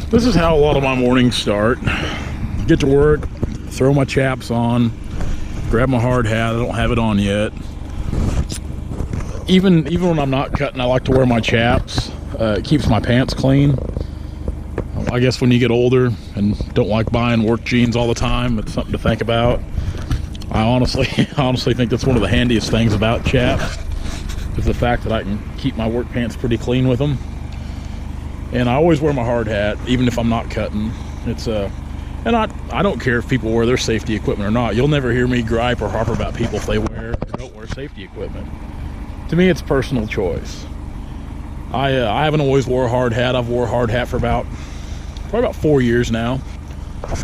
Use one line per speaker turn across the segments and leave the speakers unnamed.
This is how a lot of my mornings start. Get to work, throw my chaps on, grab my hard hat. I don't have it on yet. Even when I'm not cutting, I like to wear my chaps. It keeps my pants clean. I guess when you get older and don't like buying work jeans all the time, it's something to think about. I honestly think that's one of the handiest things about chaps, is the fact that I can keep my work pants pretty clean with them. And I always wear my hard hat, even if I'm not cutting. And I don't care if people wear their safety equipment or not. You'll never hear me gripe or harp about people if they wear or don't wear safety equipment. To me, it's personal choice. I haven't always wore a hard hat. I've wore a hard hat for probably about 4 years now.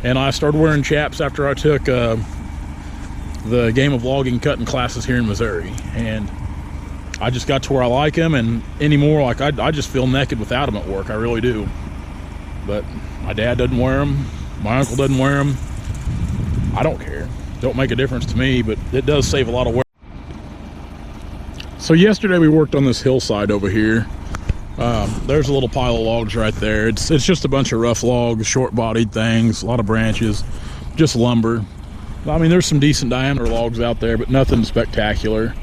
And I started wearing chaps after I took the game of logging cutting classes here in Missouri. And I just got to where I like them, and anymore, like I just feel naked without them at work. I really do. But my dad doesn't wear them. My uncle doesn't wear them. I don't care. Don't make a difference to me, but it does save a lot of wear. So yesterday we worked on this hillside over here. There's a little pile of logs right there. It's just a bunch of rough logs, short-bodied things, a lot of branches, just lumber. I mean, there's some decent diameter logs out there, but nothing spectacular.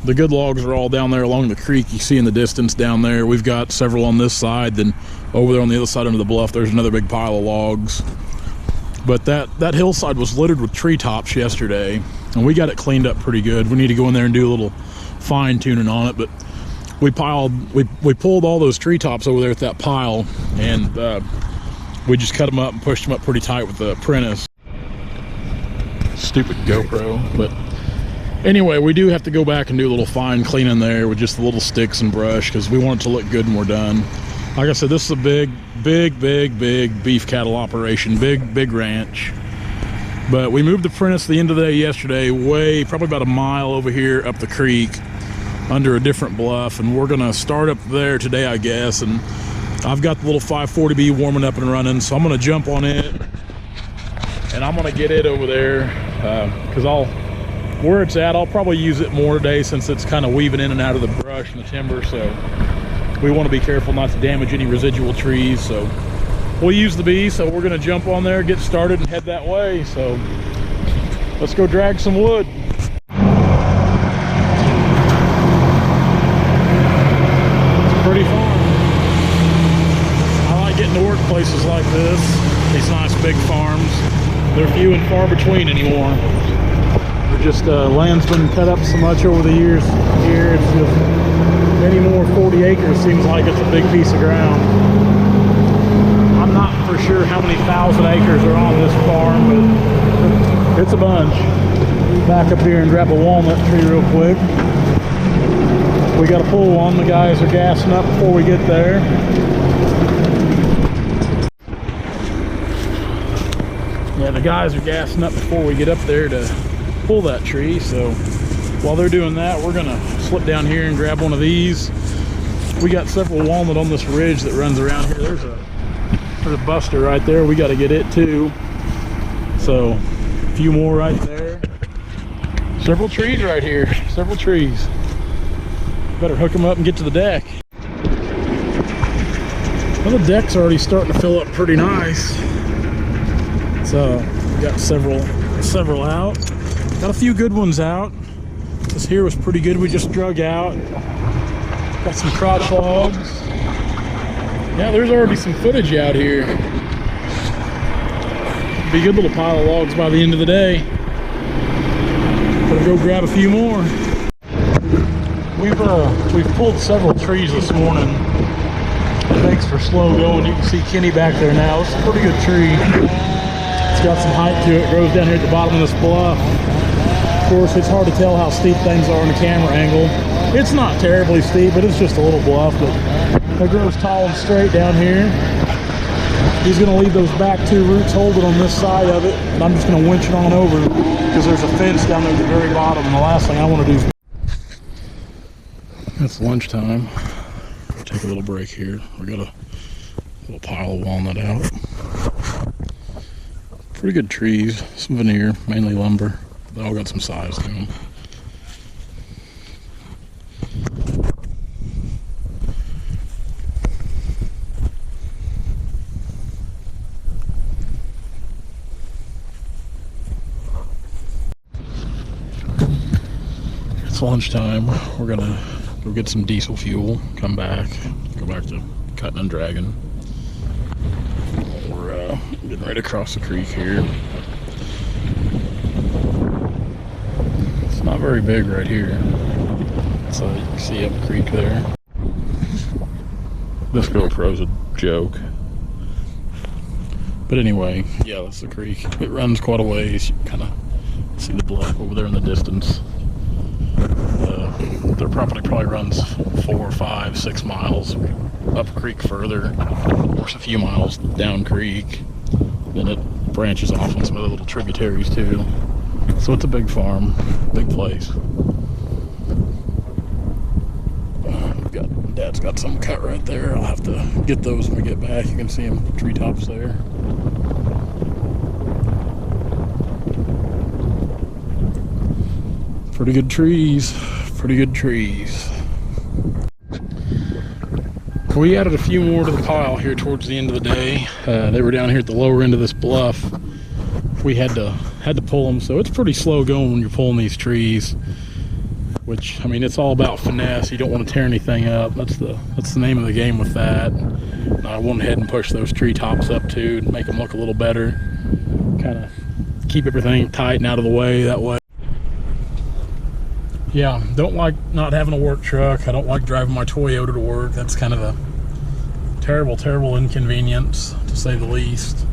The good logs are all down there along the creek. You see in the distance down there. We've got several on this side. Then over there on the other side under the bluff, there's another big pile of logs. But that hillside was littered with treetops yesterday, and we got it cleaned up pretty good. We need to go in there and do a little fine tuning on it, but we pulled all those treetops over there at that pile, and we just cut them up and pushed them up pretty tight with the apprentice. Stupid GoPro. But anyway, we do have to go back and do a little fine cleaning there with just the little sticks and brush, because we want it to look good when we're done. Like I said, this is a big beef cattle operation, big ranch. But we moved the apprentice the end of the day yesterday, probably about a mile over here up the creek under a different bluff, and we're gonna start up there today, I guess. And I've got the little 540B warming up and running, so I'm gonna jump on it and I'm gonna get it over there, because where it's at, I'll probably use it more today, since it's kind of weaving in and out of the brush and the timber. So we want to be careful not to damage any residual trees. So we'll use the bee. So we're going to jump on there, get started, and head that way. So let's go drag some wood. It's a pretty farm. I like getting to work places like this, these nice big farms. They're few and far between anymore. Just land's been cut up so much over the years here. It's just any more 40 acres seems like it's a big piece of ground. I'm not for sure how many thousand acres are on this farm, but it's a bunch. Back up here and grab a walnut tree real quick. We got to pull one. The guys are gassing up before we get there. Yeah, the guys are gassing up before we get up there to pull that tree. So while they're doing that, we're gonna slip down here and grab one of these. We got several walnut on this ridge that runs around here. There's a buster right there. We got to get it too. So a few more right there. Several trees right here. Several trees. Better hook them up and get to the deck. Well, the deck's already starting to fill up pretty nice. So we got several out. Got a few good ones out. This here was pretty good. We just drug out. Got some crotch logs. Yeah, there's already some footage out here. Be a good little pile of logs by the end of the day. Better go grab a few more. We've pulled several trees this morning. Thanks for slow going. You can see Kenny back there now. It's a pretty good tree. It's got some height to it. It grows down here at the bottom of this bluff. Of course, it's hard to tell how steep things are in the camera angle. It's not terribly steep, but it's just a little bluff. But it grows tall and straight down here. He's going to leave those back two roots holding on this side of it, and I'm just going to winch it on over because there's a fence down there at the very bottom, and the last thing I want to do is... It's lunchtime. Take a little break here. We got a little pile of walnut out. Pretty good trees, some veneer, mainly lumber. They all got some size to them. It's lunchtime. We're gonna go get some diesel fuel, come back, go back to cutting and dragging. We're getting ready to cross the creek here. It's not very big right here. So you can see up the creek there. This GoPro's a joke. But anyway, yeah, that's the creek. It runs quite a ways. You can kind of see the bluff over there in the distance. Their property probably runs 4, 5, 6 miles up creek further. Of course, a few miles down creek. Then it branches off on some of the little tributaries too. So it's a big farm, big place. Dad's got some cut right there. I'll have to get those when we get back. You can see them, treetops there. Pretty good trees, pretty good trees. We added a few more to the pile here towards the end of the day. They were down here at the lower end of this bluff. We had to pull them, so it's pretty slow going when you're pulling these trees. Which, I mean, it's all about finesse. You don't want to tear anything up. That's the name of the game with that. And I went ahead and pushed those tree tops up too to make them look a little better. Kind of keep everything tight and out of the way that way. Yeah, don't like not having a work truck. I don't like driving my Toyota to work. That's kind of a terrible, terrible inconvenience, to say the least.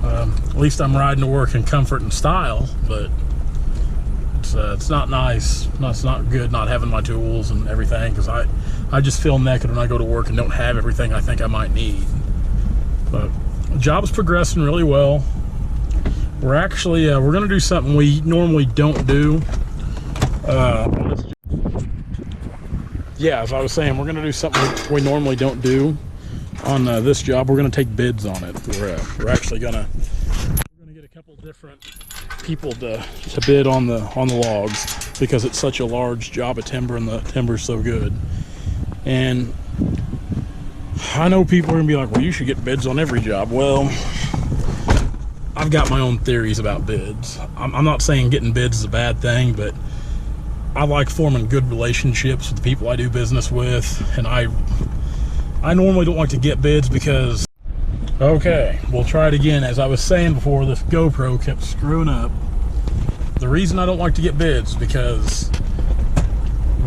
At least I'm riding to work in comfort and style, but it's not nice. It's not good not having my tools and everything, because I just feel naked when I go to work and don't have everything I think I might need. But the job's progressing really well. We're actually we're gonna do something we normally don't do. Yeah, as I was saying, we're gonna do something we normally don't do on this job. We're gonna take bids on it. We're actually gonna get a couple different people to bid on the logs, because it's such a large job of timber and the timber's so good. And I know people are gonna be like, well, you should get bids on every job. Well, I've got my own theories about bids. I'm not saying getting bids is a bad thing, but I like forming good relationships with the people I do business with, and I normally don't like to get bids because, okay, we'll try it again. As I was saying before, this GoPro kept screwing up. The reason I don't like to get bids is because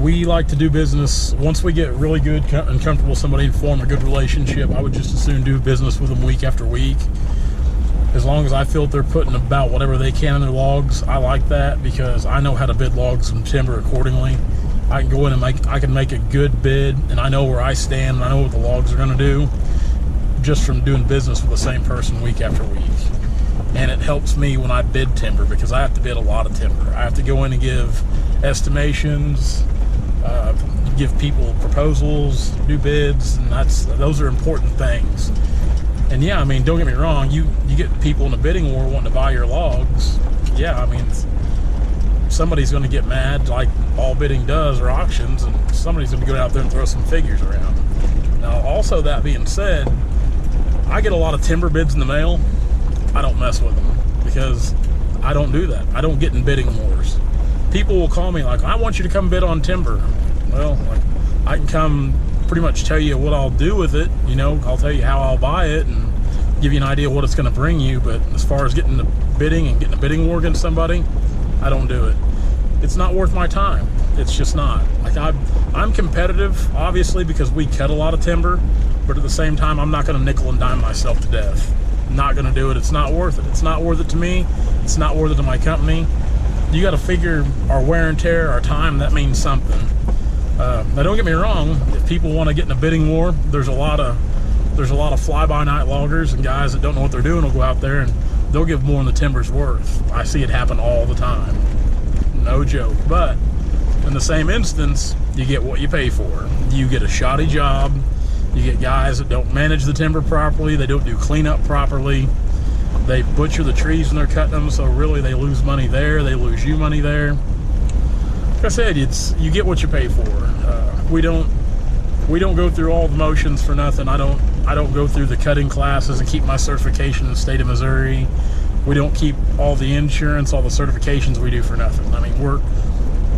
we like to do business. Once we get really good and comfortable with somebody and form a good relationship, I would just as soon do business with them week after week. As long as I feel that they're putting about whatever they can in their logs, I like that, because I know how to bid logs and timber accordingly. I can go in and I can make a good bid, and I know where I stand, and I know what the logs are going to do, just from doing business with the same person week after week. And it helps me when I bid timber, because I have to bid a lot of timber. I have to go in and give estimations, give people proposals, do bids, and those are important things. And yeah, I mean, don't get me wrong, you get people in a bidding war wanting to buy your logs. Yeah, I mean, somebody's going to get mad, like all bidding does, or auctions, and somebody's going to go out there and throw some figures around. Now, also, that being said, I get a lot of timber bids in the mail. I don't mess with them, because I don't do that. I don't get in bidding wars. People will call me like, I want you to come bid on timber. Well, like, I can come pretty much tell you what I'll do with it. You know, I'll tell you how I'll buy it and give you an idea of what it's going to bring you. But as far as getting the bidding and getting a bidding war against somebody, I don't do it. It's not worth my time. It's just not. Like, I'm competitive, obviously, because we cut a lot of timber, but at the same time, I'm not going to nickel and dime myself to death. I'm not going to do it. It's not worth it. It's not worth it to me. It's not worth it to my company. You got to figure our wear and tear, our time, that means something. Now, don't get me wrong. If people want to get in a bidding war, there's a lot of fly-by-night loggers and guys that don't know what they're doing will go out there and they'll give more than the timber's worth. I see it happen all the time. No joke. But in the same instance, you get what you pay for. You get a shoddy job. You get guys that don't manage the timber properly. They don't do cleanup properly. They butcher the trees when they're cutting them, so really they lose money there. They lose you money there. Like I said, you get what you pay for. We don't go through all the motions for nothing. I don't go through the cutting classes and keep my certification in the state of Missouri. We don't keep all the insurance, all the certifications we do for nothing. I mean,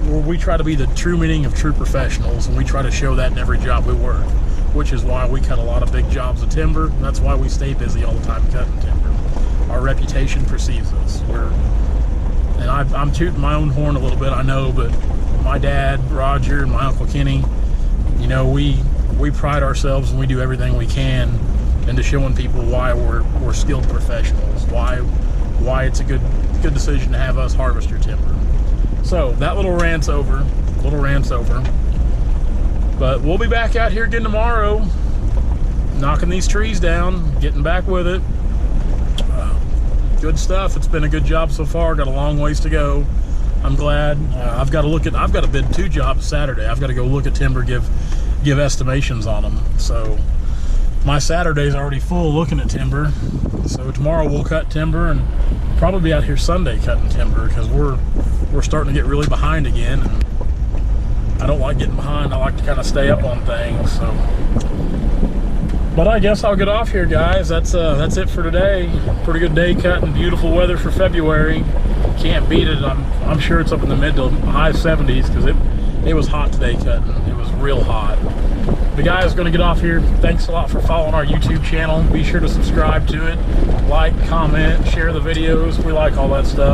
we try to be the true meaning of true professionals, and we try to show that in every job we work, which is why we cut a lot of big jobs of timber, and that's why we stay busy all the time cutting timber. Our reputation precedes us. And I'm tooting my own horn a little bit, I know, but my dad, Roger, and my Uncle Kenny, you know, we pride ourselves and we do everything we can into showing people why we're skilled professionals, why it's a good decision to have us harvest your timber. So that little rant's over. But we'll be back out here again tomorrow, knocking these trees down, getting back with it. Good stuff. It's been a good job so far. Got a long ways to go. I'm glad. I've got to bid 2 jobs Saturday. I've got to go look at timber, give estimations on them. So my Saturday's already full looking at timber. So tomorrow we'll cut timber and probably be out here Sunday cutting timber, because we're starting to get really behind again, and I don't like getting behind. I like to kind of stay up on things. So, but I guess I'll get off here, guys. That's it for today. Pretty good day cutting. Beautiful weather for February. Can't beat it. I'm sure it's up in the mid to high 70s, because it was hot today cutting. It was real hot. The guy is going to get off here. Thanks a lot for following our YouTube channel. Be sure to subscribe to it, like, comment, share the videos. We like all that stuff.